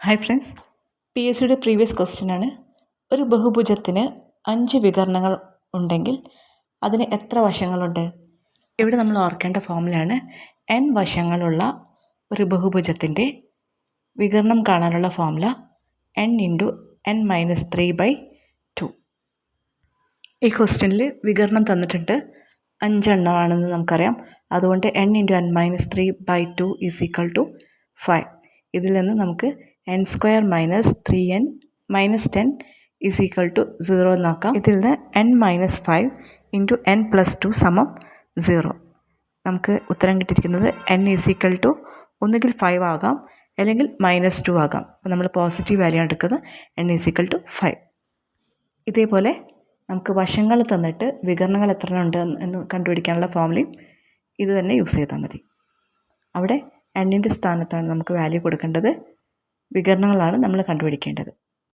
Hi friends, P S സിയുടെ previous ക്വസ്റ്റ്യനാണ്. ഒരു ബഹുഭുജത്തിന് 5 വികർണങ്ങൾ ഉണ്ടെങ്കിൽ അതിന് എത്ര വശങ്ങളുണ്ട്? ഇവിടെ നമ്മൾ ഓർക്കേണ്ട ഫോമുലയാണ് n വശങ്ങളുള്ള ഒരു ബഹുഭുജത്തിൻ്റെ വികർണം കാണാനുള്ള ഫോമുല n × n-3/2. ഈ ക്വസ്റ്റ്യനിൽ വികർണം തന്നിട്ടുണ്ട് 5 എണ്ണമാണെന്ന് നമുക്കറിയാം. അതുകൊണ്ട് n × n-3/2 = 5. ഇതിൽ നിന്ന് നമുക്ക് n² - 3n - 10 = 0 എന്നാക്കാം. ഇതിൽ നിന്ന് n - 5 × n+2 = 0. നമുക്ക് ഉത്തരം കിട്ടിയിരിക്കുന്നത് n = ഒന്നുകിൽ 5 ആകാം, അല്ലെങ്കിൽ -2 ആകാം. അപ്പോൾ നമ്മൾ പോസിറ്റീവ് വാല്യൂ ആണ് എടുക്കുന്നത്. n = 5. ഇതേപോലെ നമുക്ക് വശങ്ങൾ തന്നിട്ട് വികർണങ്ങൾ എത്ര ഉണ്ട് എന്ന് കണ്ടുപിടിക്കാനുള്ള ഫോമുലയും ഇത് തന്നെ യൂസ് ചെയ്താൽ മതി. അവിടെ n ൻ്റെ സ്ഥാനത്താണ് നമുക്ക് വാല്യൂ കൊടുക്കേണ്ടത്. വികർണങ്ങളാണ് നമ്മൾ കണ്ടുപിടിക്കേണ്ടത്.